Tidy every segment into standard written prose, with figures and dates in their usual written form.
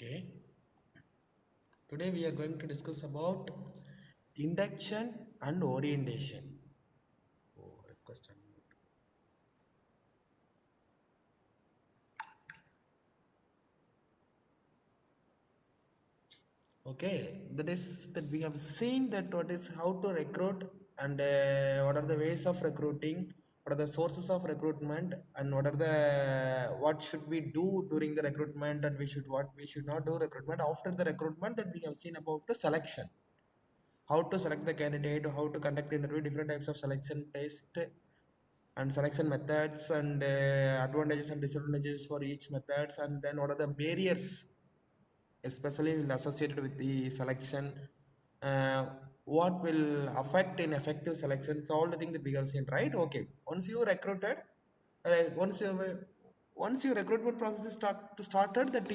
Okay, today we are going to discuss about induction and orientation. Oh, request unmute. Okay, that is that we have seen that what is how to recruit and what are the ways of recruiting, what are the sources of recruitment, and what should we do during the recruitment, and what we should not do recruitment after the recruitment. That we have seen about the selection, how to select the candidate, how to conduct the interview, different types of selection test and selection methods and advantages and disadvantages for each methods, and then what are the barriers especially associated with the selection, uh, what will affect in effective selection. It's all the things that we have seen, right? Okay, once you recruited, uh, once you once your recruitment process is started, that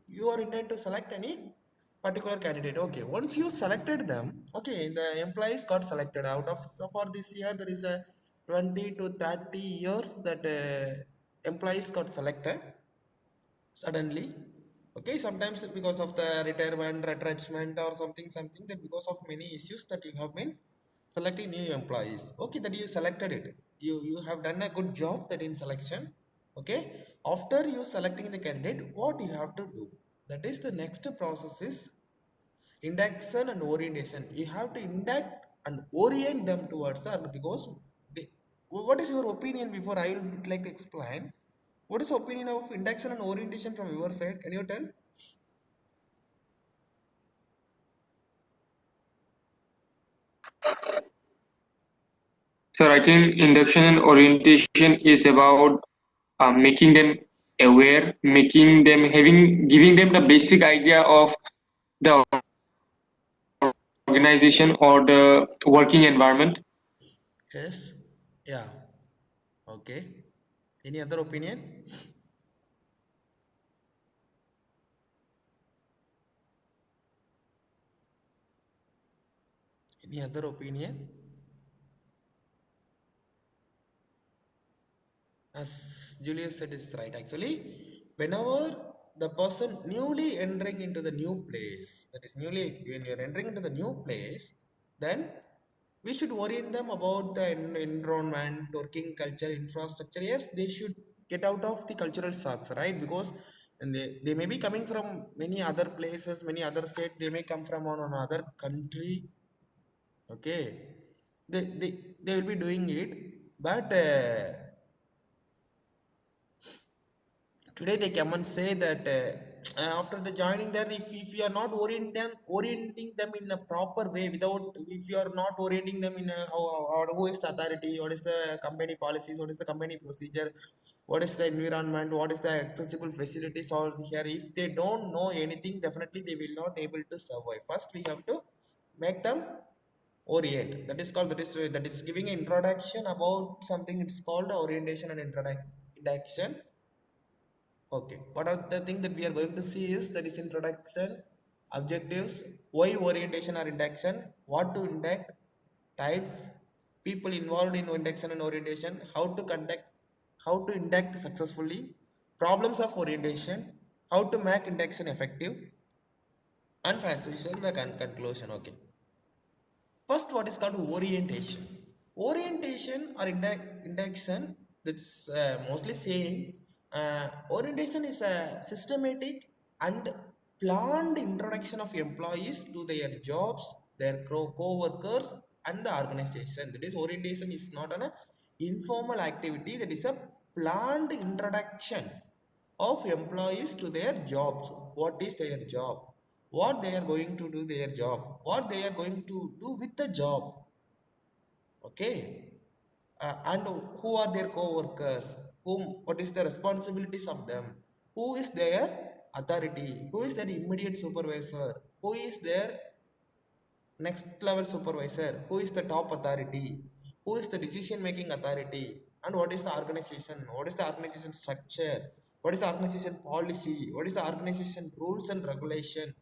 you are intended to select any particular candidate. Okay, once you selected them, okay, the employees got selected out of, so for this year there is a 20 to 30 years that employees got selected suddenly. Okay, sometimes because of the retirement, retrenchment, or something that because of many issues that you have been selecting new employees. Okay, that you selected it, you have done a good job that in selection. Okay, after you selecting the candidate, what you have to do, that is the next process is induction and orientation. You have to induct and orient them towards the, because they, what is your opinion before I would like to explain? What is the opinion of induction and orientation from your side? Can you tell? So I think induction and orientation is about making them aware, making them giving them the basic idea of the organization or the working environment. Yes. Yeah. Okay. Any other opinion? Any other opinion? As Julius said is right. Actually, whenever the person newly entering into the new place, that is newly when you're entering into the new place, then we should orient them about the environment, working culture, infrastructure. Yes, they should get out of the cultural shocks, right? Because and they may be coming from many other places, many other states, they may come from on another country. Okay, they will be doing it, but today they come and say that after the joining there, if you are not orienting them in a proper way, without, if you are not orienting them in a, who is the authority, what is the company policies, what is the company procedure, what is the environment, what is the accessible facilities all here, if they don't know anything, definitely they will not able to survive. First we have to make them orient. That is giving an introduction about something. It's called orientation and introduction. Okay, what are the things that we are going to see is, that is introduction, objectives, why orientation or induction, what to induct, types, people involved in induction and orientation, how to induct successfully, problems of orientation, how to make induction effective, and finally the conclusion. Okay. First, what is called orientation. Orientation or induction, that's mostly same. Orientation is a systematic and planned introduction of employees to their jobs, their co-workers, and the organization. That is, orientation is not an informal activity. That is a planned introduction of employees to their jobs. What is their job? What they are going to do their job? What they are going to do with the job? Okay, and who are their co-workers? Whom? What is the responsibilities of them? Who is their authority? Who is their immediate supervisor? Who is their next level supervisor? Who is the top authority? Who is the decision making authority? And what is the organization? What is the organization structure? What is the organization policy? What is the organization rules and regulation?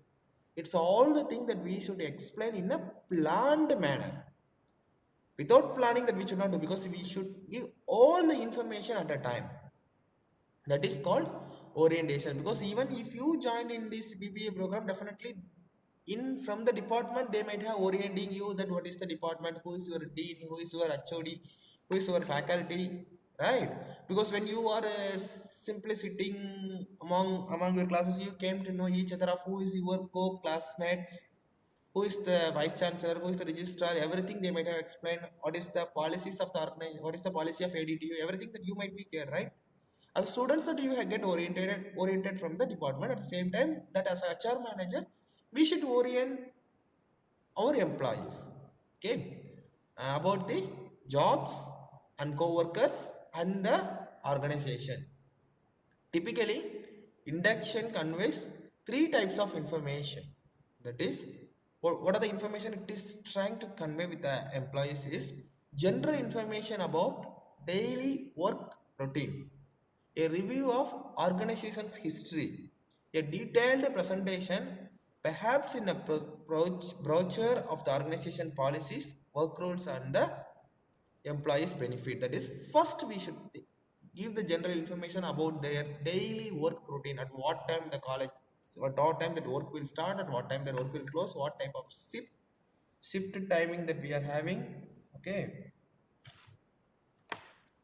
It's all the thing that we should explain in a planned manner. Without planning, that we should not do, because we should give all the information at a time. That is called orientation, because even if you join in this BBA program, definitely in from the department they might have orienting you that what is the department, who is your dean, who is your HOD, who is your faculty, right? Because when you are simply sitting among your classes, you came to know each other of who is your co-classmates, who is the vice chancellor, who is the registrar, everything they might have explained. What is the policies of the organization, what is the policy of ADTU, everything that you might be care, right? As students that you get oriented from the department. At the same time, that as a HR manager, we should orient our employees, okay, about the jobs and co-workers and the organization. Typically, induction conveys three types of information. That is, what are the information it is trying to convey with the employees is general information about daily work routine, a review of organization's history, a detailed presentation, perhaps in a brochure of the organization policies, work rules, and the employees benefit. That is, first we should give the general information about their daily work routine, at what time the college, at what time that work will start, at what time the work will close, what type of shift timing that we are having, okay,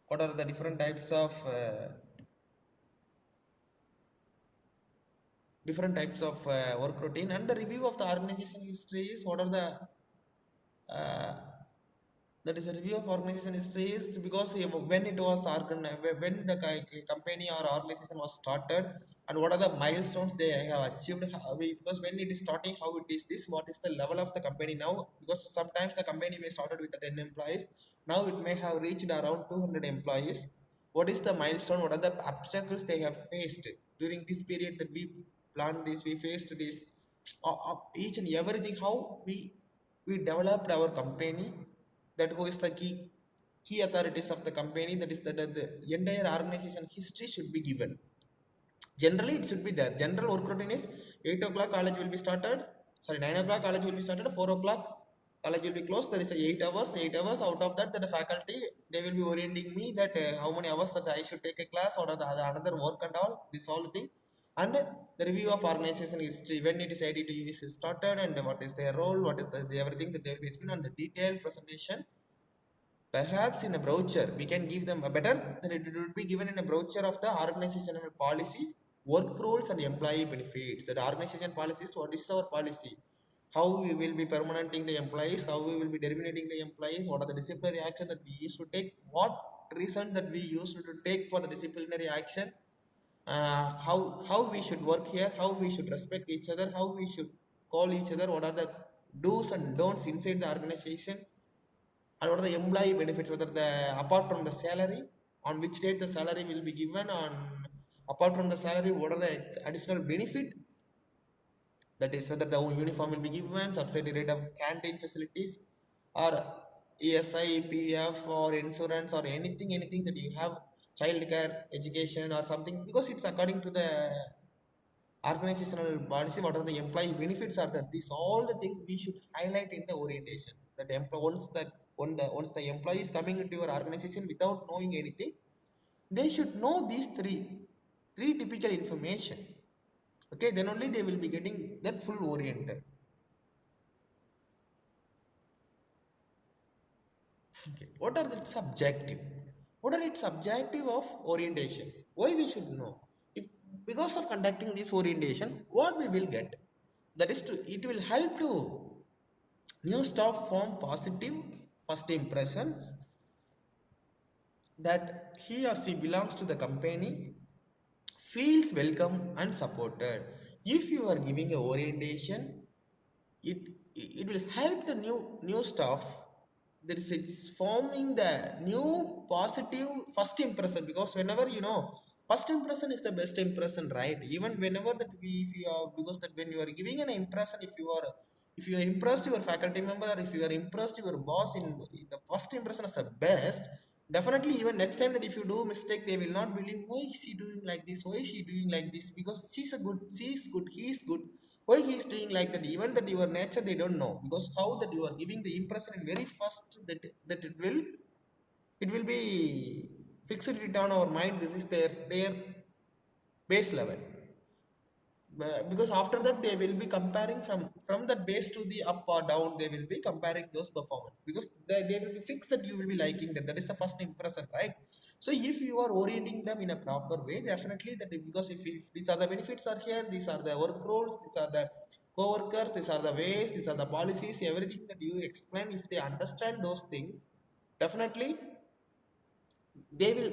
what are the different types of work routine, and the review of the organization history is what are the uh, that is a review of organization history is because when it was organized, when the company or organization was started, and what are the milestones they have achieved, because when it is starting, how it is this, what is the level of the company now, because sometimes the company may started with the 10 employees, now it may have reached around 200 employees. What is the milestone, what are the obstacles they have faced during this period that we planned this, we faced this, each and everything, how we developed our company, that who is the key authorities of the company, that is the entire organization history should be given. Generally it should be there. General work routine is 8 o'clock college will be started, sorry, 9 o'clock college will be started, 4 o'clock college will be closed. There is a 8 hours out of that, the faculty they will be orienting me that how many hours that I should take a class, or the another work and all this all thing. And the review of organization history, when it is ADT is started, and what is their role, what is everything that they will be explained, and the detailed presentation. Perhaps in a brochure, we can give them a better that it would be given in a brochure of the organizational policy, work rules, and employee benefits. That organization policies, what is our policy? How we will be permanenting the employees, how we will be terminating the employees, what are the disciplinary action that we used to take, what reason that we used to take for the disciplinary action, how we should work here, how we should respect each other, how we should call each other, what are the do's and don'ts inside the organization, and what are the employee benefits, whether the apart from the salary, on which date the salary will be given, on apart from the salary, what are the additional benefit, that is whether the uniform will be given, subsidy rate of canteen facilities, or ESI, PF, or insurance, or anything that you have, childcare, education, or something, because it's according to the organizational policy, what are the employee benefits are that, these all the things we should highlight in the orientation. That once the employee is coming into your organization without knowing anything, they should know these three typical information, okay, then only they will be getting that full oriented. Okay, what are the subjective, what are its objective of orientation, why we should know, if because of conducting this orientation, what we will get, that is to, it will help to new staff form positive first impressions, that he or she belongs to the company, feels welcome and supported. If you are giving a orientation, it it will help the new staff, that is it's forming the new positive first impression, because whenever you know, first impression is the best impression, right? Even whenever that we, if you are, because that when you are giving an impression, if you are impressed your faculty member, or if you are impressed your boss in the first impression is the best, definitely even next time that if you do mistake, they will not believe, why is she doing like this, why is she doing like this, because she is good, he is good, why he is doing like that. Even that your nature they don't know, because how that you are giving the impression in very first, that it will be fixed it on our mind, this is their base level. Because after that they will be comparing from that base to the up or down, they will be comparing those performance, because they will be fixed that you will be liking them. That is the first impression, right? So if you are orienting them in a proper way, definitely that, because if these are the benefits are here, these are the work roles, these are the co-workers, these are the ways, these are the policies, everything that you explain, if they understand those things, definitely they will,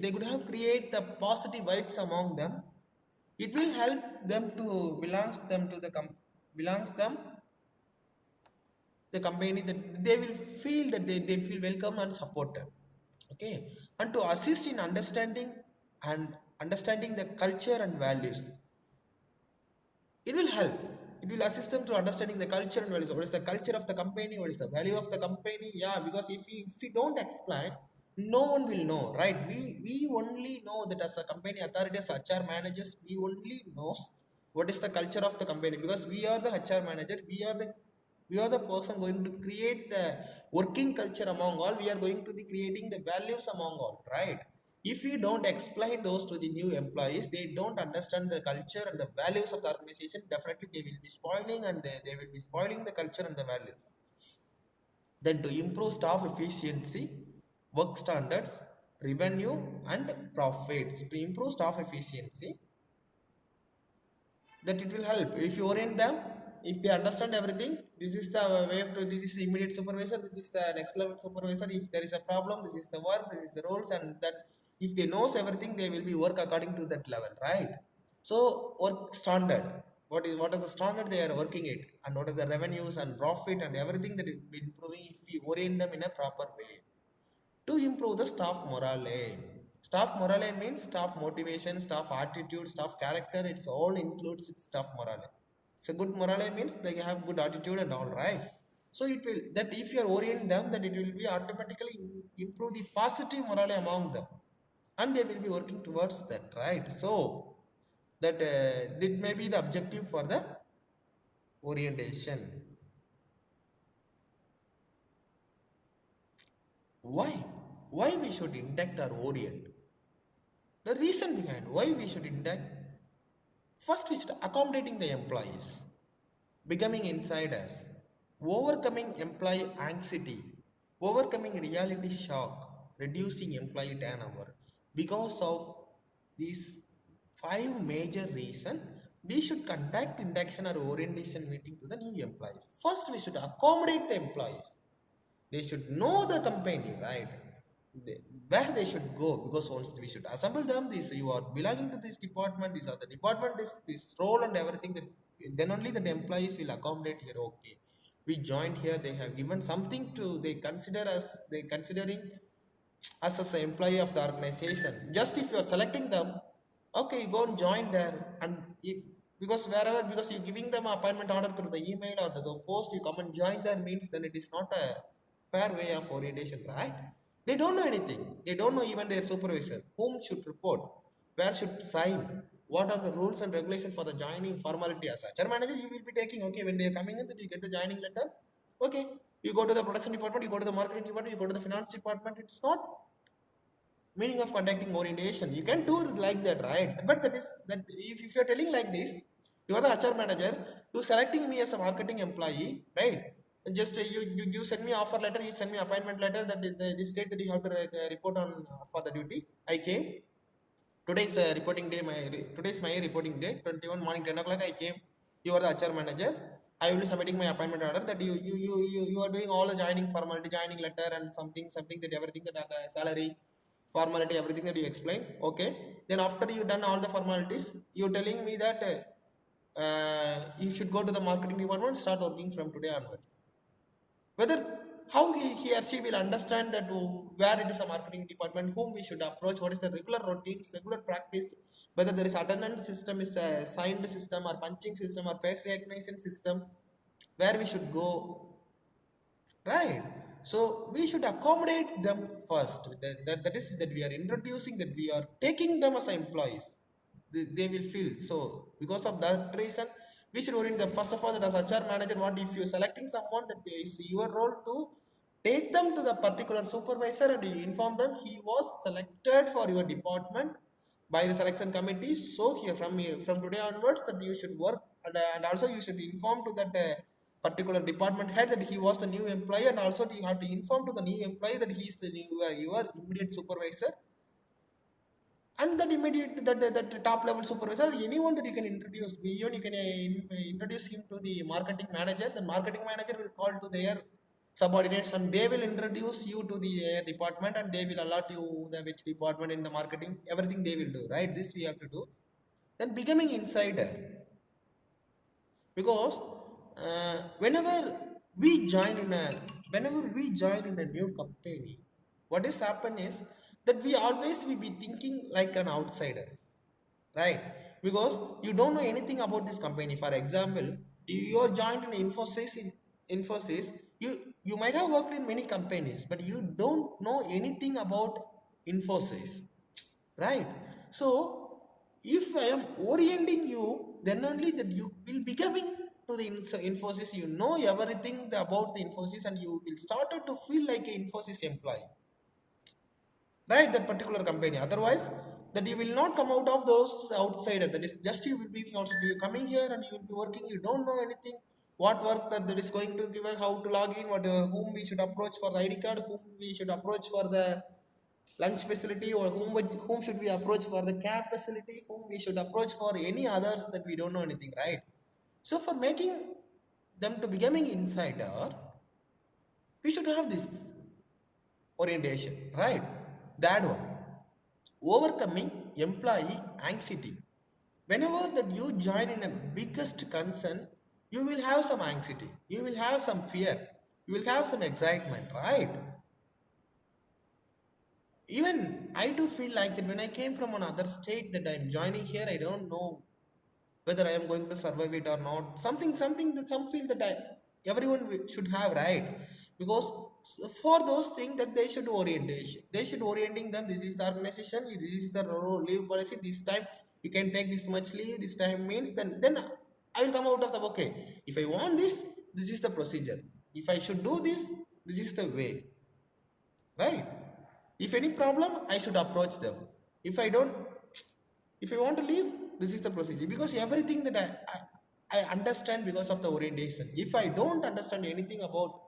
they could have create the positive vibes among them. It will help them to belongs them the company, that they will feel that they feel welcome and supported. Okay, and to assist in understanding the culture and values, it will help. It will assist them to understanding the culture and values. What is the culture of the company? What is the value of the company? Yeah, because if we don't explain, no one will know, right? We only know that as a company authorities, HR managers, we only knows what is the culture of the company, because we are the HR manager. We are the person going to create the working culture among all. We are going to be creating the values among all, right? If we don't explain those to the new employees, they don't understand the culture and the values of the organization, definitely they will be spoiling, and they will be spoiling the culture and the values. Then to improve staff efficiency, work standards, revenue and profits. To improve staff efficiency, that it will help if you orient them. If they understand everything, this is the way to, this is the immediate supervisor, this is the next level supervisor, if there is a problem, this is the work, this is the rules, and then if they knows everything, they will be work according to that level, right? So work standard, what is the standard they are working it, and what is the revenues and profit and everything, that will be improving if we orient them in a proper way. To improve the staff morale. Staff morale means staff motivation, staff attitude, staff character. It's all includes its staff morale. So good morale means they have good attitude and all, right. So it will, that if you are orient them, that it will be automatically improve the positive morale among them, and they will be working towards that, right? So that may be the objective for the orientation. Why? Why we should induct or orient? The reason behind why we should induct, first we should accommodating the employees, becoming insiders, overcoming employee anxiety, overcoming reality shock, reducing employee turnover. Because of these five major reasons, we should conduct induction or orientation meeting to the new employees. First, we should accommodate the employees. They should know the company, right? They- where they should go, because once we should assemble them, this you are belonging to this department, these are the department, this role and everything, that then only the employees will accommodate here. Okay, we joined here, they have given something to, they consider us, they considering us as an employee of the organization. Just if you are selecting them, okay, go and join there, and if, because wherever, because you're giving them an appointment order through the email or the post, you come and join there means, then it is not a fair way of orientation, right? They don't know anything. They don't know even their supervisor, whom should report, where should sign, what are the rules and regulations for the joining formality. As HR manager, you will be taking, okay, when they are coming in, that you get the joining letter. Okay, you go to the production department, you go to the marketing department, you go to the finance department. It's not meaning of conducting orientation. You can do it like that, right? But that is that, if you're telling like this, you are the HR manager, you selecting me as a marketing employee, right? Just you send me offer letter, you send me appointment letter, that this date that you have to report on for the duty. I came. Today is reporting day. Today is my reporting day. 21 morning 10 o'clock I came. You are the HR manager. I will be submitting my appointment order. That you are doing all the joining formality, joining letter and something that everything, that salary formality, everything that you explain. Okay. Then after you done all the formalities, you telling me that you should go to the marketing department, start working from today onwards. Whether how he or she will understand that, where it is a marketing department, whom we should approach, what is the regular routines, regular practice, whether there is attendance system, is a signed system or punching system or face recognition system, where we should go, right? So we should accommodate them first. That is that we are introducing, that we are taking them as employees. They will feel so. Because of that reason, we should orient them. First of all, that as HR manager, what if you are selecting someone, that is your role to take them to the particular supervisor and you inform them he was selected for your department by the selection committee. So here from today onwards that you should work, and also you should inform to that particular department head that he was the new employee, and also you have to inform to the new employee that he is the new your immediate supervisor, and that immediate that top level supervisor, anyone that you can introduce, even you can introduce him to the marketing manager. The marketing manager will call to their subordinates, and they will introduce you to the department, and they will allot you the which department in the marketing, everything they will do, right? This we have to do. Then becoming insider, because whenever we join in a whenever we join in a new company, what is happen is that we always will be thinking like an outsiders, right? Because you don't know anything about this company. For example, if you are joined in Infosys, you might have worked in many companies, but you don't know anything about Infosys, right? So if I am orienting you, then only that you will becoming to the Infosys, you know everything about the Infosys, and you will start to feel like an Infosys employee, right? That particular company. Otherwise, that you will not come out of those outsider. That is just you will be also you coming here and you will be working. You don't know anything. What work that is going to give us, how to log in, what whom we should approach for the ID card, whom we should approach for the lunch facility, or whom should we approach for the cab facility, whom we should approach for any others that we don't know anything, right? So for making them to becoming insider, we should have this orientation, right? That one. Overcoming employee anxiety. Whenever that you join in a biggest concern, you will have some anxiety, you will have some fear, you will have some excitement, right? Even I do feel like that when I came from another state that I'm joining here, I don't know whether I am going to survive it or not. Something that some feel that everyone should have, right? Because for those things that they should orientation, they should orienting them. This is the organization. This is the leave policy. This time you can take this much leave. This time means then I will come out of the okay. If I want this, this is the procedure. If I should do this, this is the way, right? If any problem, I should approach them. If I don't, if I want to leave, this is the procedure. Because everything that I understand because of the orientation. If I don't understand anything about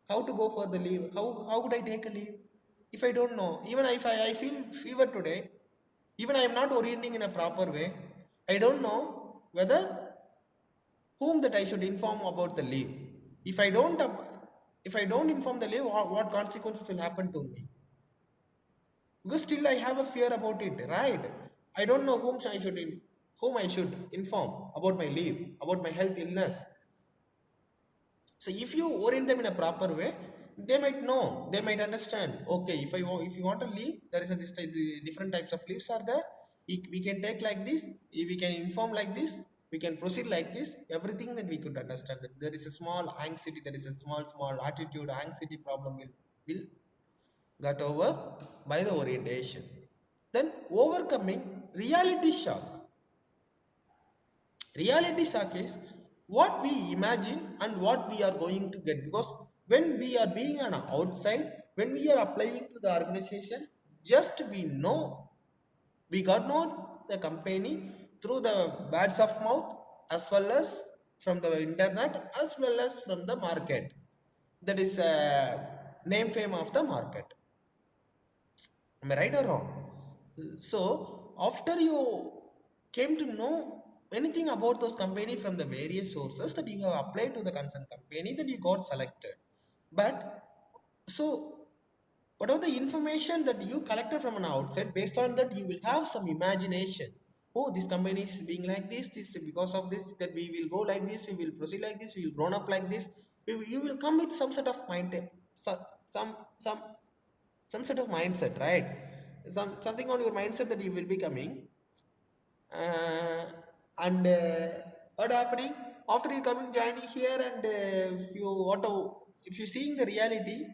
how to go for the leave, how would I take a leave? If I don't know, even if I feel fever today, even I am not orienting in a proper way, I don't know whether whom that I should inform about the leave. If I don't, if I don't inform the leave, what consequences will happen to me? Because still I have a fear about it, right? I don't know whom I should inform about my leave, about my health illness. So if you orient them in a proper way, they might know, they might understand. Okay, if you want to leave, there is the different types of leaves are there. We can take like this, we can inform like this, we can proceed like this. Everything that we could understand, that there is a small anxiety, there is a small attitude anxiety problem will got over by the orientation. Then overcoming reality shock. Reality shock is what we imagine and what we are going to get. Because when we are being on outside, when we are applying to the organization, just we know, we got know the company through the words of mouth, as well as from the internet, as well as from the market. That is name fame of the market. Am I right or wrong? So, after you came to know anything about those company from the various sources that you have applied to the concerned company, that you got selected. But so, whatever the information that you collected from an outside, based on that, you will have some imagination. Oh, this company is being like this because of this, that we will go like this, we will proceed like this, we will grown up like this. You will come with some sort of mind, some some sort of mindset, right? Something on your mindset that you will be coming, uh, and what happening after you coming joining here, and if you want to, if you seeing the reality,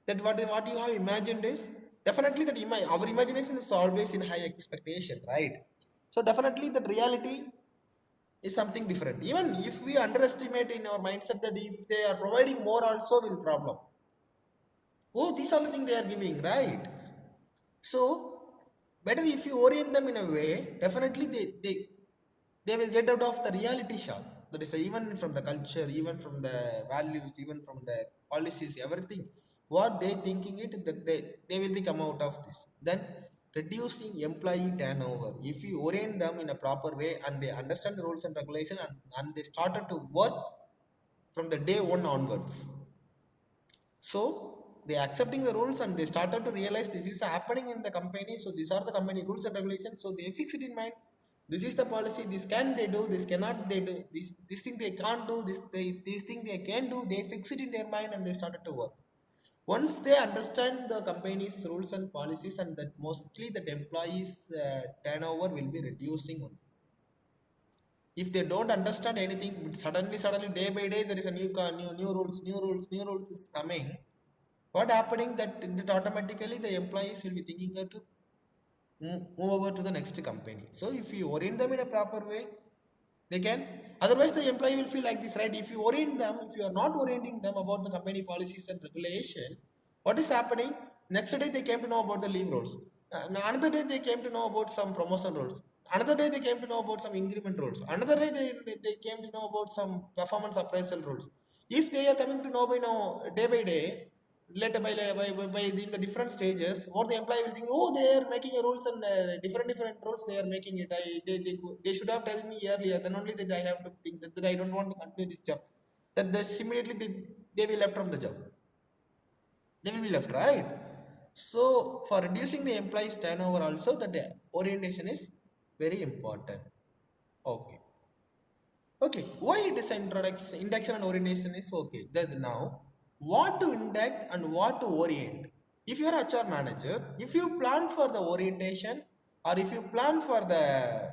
that what you have imagined is definitely that our imagination is always in high expectation, right? So definitely that reality is something different. Even if we underestimate in our mindset that if they are providing more also will problem. Oh, these are the things they are giving, right? So Better if you orient them in a way, definitely they will get out of the reality shock. That is even from the culture, even from the values, even from the policies, everything what they thinking it, that they will be come out of this. Then reducing employee turnover, if you orient them in a proper way and they understand the rules and regulation, and they started to work from the day one onwards. So they accepting the rules and they started to realize this is happening in the company. So these are the company rules and regulations. So they fix it in mind. This is the policy. This can they do. This cannot they do. This thing they can't do. This thing they can do. They fix it in their mind and they started to work. Once they understand the company's rules and policies, and that mostly that employees turnover will be reducing. If they don't understand anything, suddenly day by day there is a new rules is coming. What happening that automatically the employees will be thinking to move over to the next company. So if you orient them in a proper way, they can. Otherwise the employee will feel like this, right? If you orient them, if you are not orienting them about the company policies and regulation, what is happening? Next day they came to know about the leave rules. Another day they came to know about some promotion rules. Another day they came to know about some increment rules. Another day they came to know about some performance appraisal rules. If they are coming to know by now, day by day, later by in the different stages, what the employee will think, oh, they are making a rules and different rules they are making it. They should have told me earlier. Then only that I have to think that I don't want to continue this job. That immediately they will left from the job. They will be left, right? So for reducing the employees turnover also, that orientation is very important. Okay. Okay, why it is induction and orientation is okay. That now, what to induct and what to orient. If you are HR manager, if you plan for the orientation or if you plan for the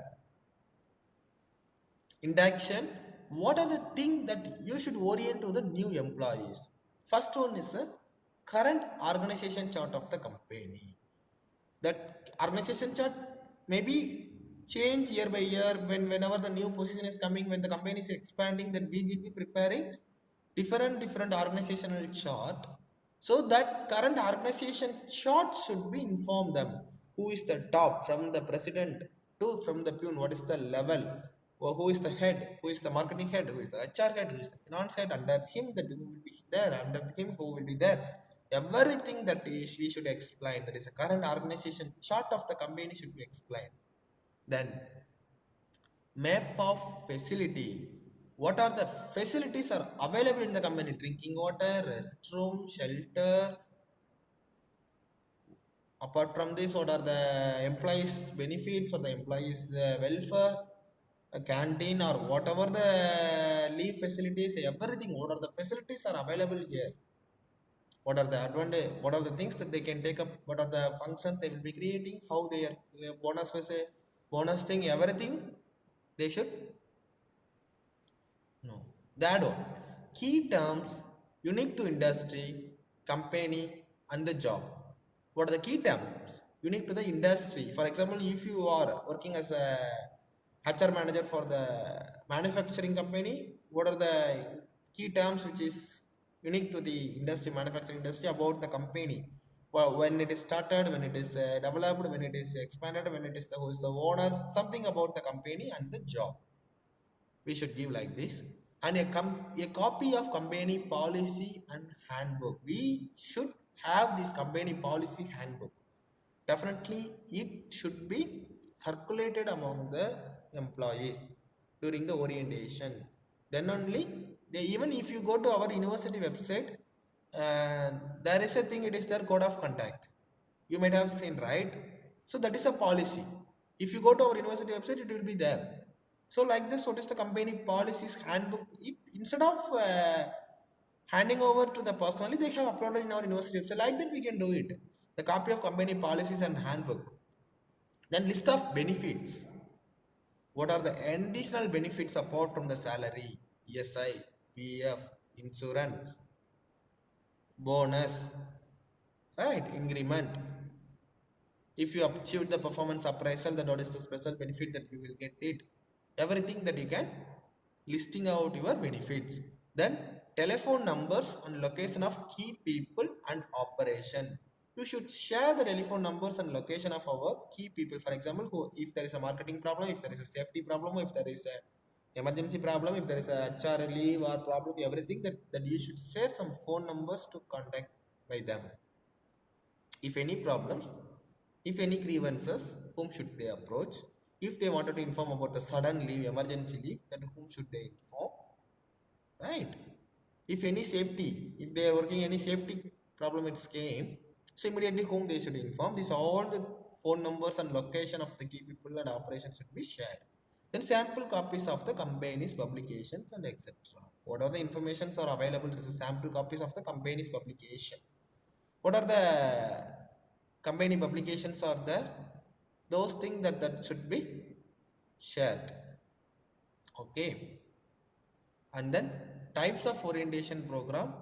induction, what are the things that you should orient to the new employees? First one is the current organization chart of the company. That organization chart maybe change year by year, whenever the new position is coming, when the company is expanding, that we will be preparing different organizational chart. So that current organization chart should be inform them who is the top, from the president to from the peon, what is the level, or who is the head, who is the marketing head, who is the HR head, who is the finance head. Under him that who will be there, under him who will be there. Everything that is we should explain, that is a current organization chart of the company should be explained. Then map of facility, what are the facilities are available in the company, drinking water, restroom, shelter. Apart from this, what are the employees benefits or the employees welfare, a canteen or whatever the leave facilities, everything, what are the facilities are available here. What are the advantage, what are the things that they can take up, what are the functions they will be creating, how they are bonus was a bonus thing, everything they should know. That one, key terms unique to industry, company and the job. What are the key terms unique to the industry? For example, if you are working as a HR manager for the manufacturing company, what are the key terms which is unique to the industry, manufacturing industry, about the company? Well, when it is started, when it is developed, when it is expanded, when it is the who is the owner, something about the company and the job we should give like this. And a copy of company policy and handbook, we should have this company policy handbook. Definitely it should be circulated among the employees during the orientation. Then only they, even if you go to our university website, there is a thing, it is their code of conduct, you might have seen, right? So that is a policy. If you go to our university website, it will be there. So like this, what is the company policies handbook? Instead of handing over to the personally, they have uploaded in our university website. Like that, we can do it. The copy of company policies and handbook. Then list of benefits. What are the additional benefits apart from the salary, ESI, PF, insurance, bonus, right? Increment. If you achieve the performance appraisal, then what is the special benefit that you will get it? Everything that you can listing out your benefits. Then telephone numbers and location of key people and operation. you should share the telephone numbers and location of our key people. For example, if there is a marketing problem, if there is a safety problem, if there is a emergency problem, if there is a HR leave or problem, everything that you should share some phone numbers to contact by them. If any problems, if any grievances, whom should they approach? If they wanted to inform about the sudden leave, emergency leave, then whom should they inform? Right? If any safety, if they are working any safety problem it's came, so immediately whom they should inform. These all the phone numbers and location of the key people and operations should be shared. Then sample copies of the company's publications and etc. What are the informations are available? There is a sample copies of the company's publication. What are the company publications are there? Those things that should be shared. Okay. And then types of orientation program,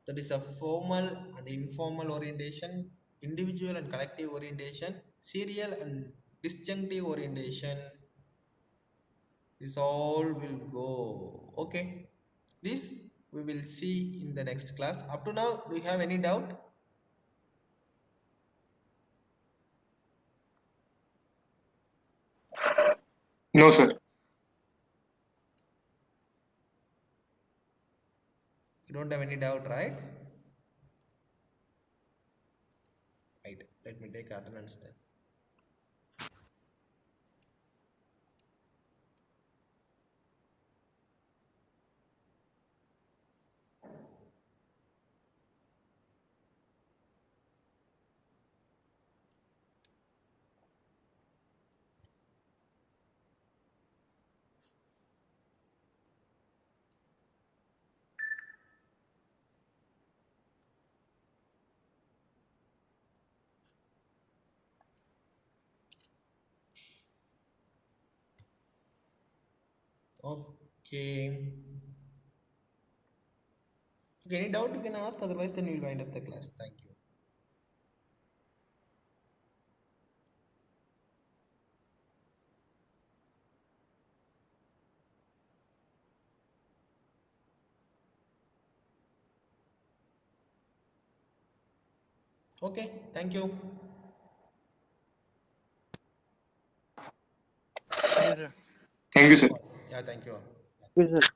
that is a formal and informal orientation, individual and collective orientation, serial and disjunctive orientation. This all will go. Okay. This we will see in the next class. Up to now, do you have any doubt? No, sir. You don't have any doubt, right? Right. Let me take attendance then. Okay. Okay, any doubt you can ask, otherwise then we'll wind up the class. Thank you. Okay, thank you. Thank you, sir. Thank you, Thank you sir. all. Yeah, thank you all. Thank you, sir.